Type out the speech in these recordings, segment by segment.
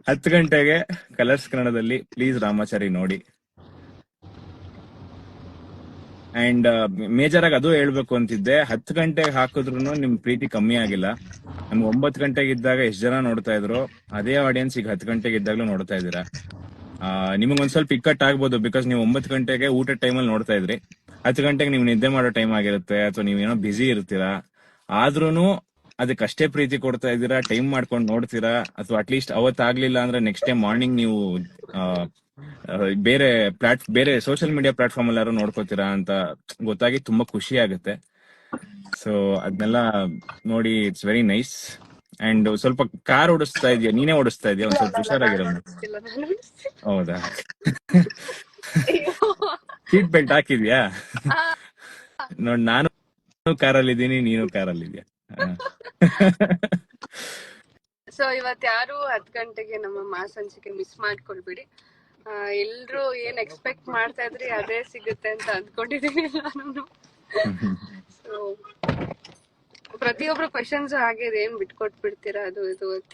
10 ಗಂಟೆಗೆ ಕಲರ್ಸ್ ಕನ್ನಡದಲ್ಲಿ ಪ್ಲೀಸ್ ರಾಮಾಚಾರಿ ನೋಡಿ. ಅಂಡ್ ಮೇಜರ್ ಆಗಿ ಅದು ಹೇಳ್ಬೇಕು ಅಂತಿದ್ದೆ, 10 ಗಂಟೆಗೆ ಹಾಕಿದ್ರು ನಿಮ್ ಪ್ರೀತಿ ಕಮ್ಮಿ ಆಗಿಲ್ಲ. ನಮ್ಗೆ 9 ಗಂಟೆಗೆ ಇದ್ದಾಗ ಎಷ್ಟು ಜನ ನೋಡ್ತಾ ಇದ್ರು, ಅದೇ ಆಡಿಯನ್ಸ್ ಈಗ 10 ಗಂಟೆಗೆ ಇದ್ದಾಗ್ಲೂ ನೋಡ್ತಾ ಇದ್ದೀರಾ. ನಿಮಗೊಂದ್ ಸ್ವಲ್ಪ ಇಕ್ಕಟ್ ಆಗ್ಬೋದು, ಬಿಕಾಸ್ ನೀವು 9 ಗಂಟೆಗೆ ಊಟದ ಟೈಮಲ್ಲಿ ನೋಡ್ತಾ ಇದ್ರಿ. 10 ಗಂಟೆಗೆ ನೀವು ನಿದ್ದೆ ಮಾಡೋ ಟೈಮ್ ಆಗಿರುತ್ತೆ, ಅಥವಾ ನೀವೇನೋ ಬಿಸಿ ಇರ್ತೀರಾ. ಆದ್ರೂನು ಅದಕ್ಕಷ್ಟೇ ಪ್ರೀತಿ ಕೊಡ್ತಾ ಇದ್ದೀರಾ, ಟೈಮ್ ಮಾಡ್ಕೊಂಡು ನೋಡ್ತೀರಾ. ಅಥವಾ ಅಟ್ಲೀಸ್ಟ್ ಅವತ್ತಾಗ್ಲಿಲ್ಲ ಅಂದ್ರೆ ನೆಕ್ಸ್ಟ್ ಡೇ ಮಾರ್ನಿಂಗ್ ನೀವು ಆ, ಆ, ಬೇರೆ ಸೋಷಿಯಲ್ ಮೀಡಿಯಾ ಪ್ಲಾಟ್ಫಾರ್ಮ್ ಎಲ್ಲಾರು ನೋಡ್ಕೋತೀರಾ ಅಂತ ಗೊತ್ತಾಗಿ ತುಂಬಾ ಖುಷಿ ಆಗುತ್ತೆ. ಸೊ ಅದನ್ನೆಲ್ಲ ನೋಡಿ ಇಟ್ಸ್ ವೆರಿ ನೈಸ್. ಅಂಡ್ ಸ್ವಲ್ಪ ಕಾರ್ ಓಡಿಸ್ತಾ ಇದೆಯಾ, ನೀನೇ ಓಡಿಸ್ತಾ ಇದೆಯಾ? ಒಂದ್ ಸ್ವಲ್ಪ ಹುಷಾರಾಗಿರೋ. ಹೌದಾ? ಸೀಟ್ ಬೆಲ್ಟ್ ಹಾಕಿದ್ಯಾ? ನೋಡ್, ನಾನು ಕಾರಲ್ಲಿ ಇದ್ದೀನಿ, ನೀನು ಕಾರಲ್ಲಿ ಇದೆಯಾ? ಸೊ ಇವತ್ ಯಾರು 10 ಗಂಟೆಗೆ ನಮ್ಮ ಮಾಸ್ ಹಂಚಿಕೆ ಮಿಸ್ ಮಾಡ್ಕೊಳ್ಬೇಡಿ. ಎಲ್ರು ಏನ್ ಎಕ್ಸ್ಪೆಕ್ಟ್ ಮಾಡ್ತಾ ಇದ್ರಿ ಅದೇ ಸಿಗುತ್ತೆ ಅಂತ ಅಂದ್ಕೊಂಡಿದೀನಿ ನಾನು. ಸೊ ಪ್ರತಿಯೊಬ್ರು ಕ್ವಶನ್ಸ್ ಹಾಗೆ ಏನ್ ಬಿಟ್ಕೊಟ್ಬಿಡ್ತೀರಾ ಅದು ಇದು ಅಂತ.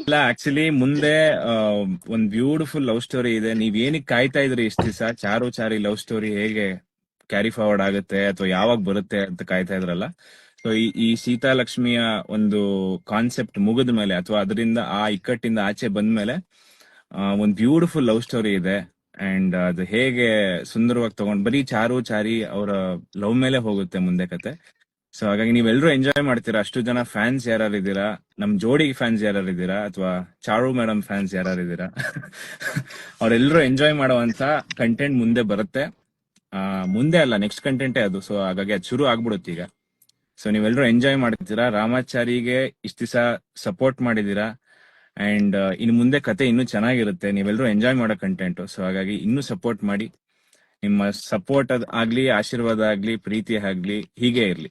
ಇಲ್ಲ, ಆಕ್ಚುಲಿ ಮುಂದೆ ಒಂದ್ ಬ್ಯೂಟಿಫುಲ್ ಲವ್ ಸ್ಟೋರಿ ಇದೆ. ನೀವ್ ಏನಕ್ಕೆ ಕಾಯ್ತಾ ಇದ್ರಿ ಇಷ್ಟ ದಿವಸ? ಚಾರಿ ಲವ್ ಸ್ಟೋರಿ ಹೇಗೆ ಕ್ಯಾರಿ ಫಾರ್ವರ್ಡ್ ಆಗುತ್ತೆ ಅಥವಾ ಯಾವಾಗ ಬರುತ್ತೆ ಅಂತ ಕಾಯ್ತಾ ಇದ್ರಲ್ಲ. ಸೊ ಈ ಸೀತಾಲಕ್ಷ್ಮಿಯ ಒಂದು ಕಾನ್ಸೆಪ್ಟ್ ಮುಗಿದ ಮೇಲೆ, ಅಥವಾ ಅದರಿಂದ ಆ ಇಕ್ಕಟ್ಟಿಂದ ಆಚೆ ಬಂದ್ಮೇಲೆ ಒಂದ್ ಬ್ಯೂಟಿಫುಲ್ ಲವ್ ಸ್ಟೋರಿ ಇದೆ. ಅಂಡ್ ಅದು ಹೇಗೆ ಸುಂದರವಾಗಿ ತಗೊಂಡ್ ಬರೀ ಚಾರಿ ಅವರ ಲವ್ ಮೇಲೆ ಹೋಗುತ್ತೆ ಮುಂದೆ ಕತೆ. ಸೊ ಹಾಗಾಗಿ ನೀವೆಲ್ಲರೂ ಎಂಜಾಯ್ ಮಾಡ್ತೀರಾ. ಅಷ್ಟು ಜನ ಫ್ಯಾನ್ಸ್ ಯಾರು ಇದ್ದೀರಾ, ನಮ್ ಜೋಡಿ ಫ್ಯಾನ್ಸ್ ಯಾರು ಇದ್ದೀರಾ, ಅಥವಾ ಚಾರು ಮೇಡಮ್ ಫ್ಯಾನ್ಸ್ ಯಾರು ಇದ್ದೀರಾ, ಅವರೆಲ್ಲರೂ ಎಂಜಾಯ್ ಮಾಡುವಂತ ಕಂಟೆಂಟ್ ಮುಂದೆ ಬರುತ್ತೆ. ಮುಂದೆ ಅಲ್ಲ, ನೆಕ್ಸ್ಟ್ ಕಂಟೆಂಟೇ ಅದು. ಸೊ ಹಾಗಾಗಿ ಅದು ಶುರು ಆಗ್ಬಿಡುತ್ತೆ ಈಗ. ಸೊ ನೀವೆಲ್ಲರೂ ಎಂಜಾಯ್ ಮಾಡ್ತೀರಾ. ರಾಮಾಚಾರಿಗೆ ಇಷ್ಟ ದಿವಸ ಸಪೋರ್ಟ್ ಮಾಡಿದೀರಾ. ಅಂಡ್ ಇನ್ನು ಮುಂದೆ ಕತೆ ಇನ್ನೂ ಚೆನ್ನಾಗಿರುತ್ತೆ. ನೀವೆಲ್ಲರೂ ಎಂಜಾಯ್ ಮಾಡೋ ಕಂಟೆಂಟ್. ಸೊ ಹಾಗಾಗಿ ಇನ್ನೂ ಸಪೋರ್ಟ್ ಮಾಡಿ. ನಿಮ್ಮ ಸಪೋರ್ಟ್ ಆಗ್ಲಿ, ಆಶೀರ್ವಾದ ಆಗ್ಲಿ, ಪ್ರೀತಿ ಆಗ್ಲಿ ಹೀಗೆ ಇರ್ಲಿ.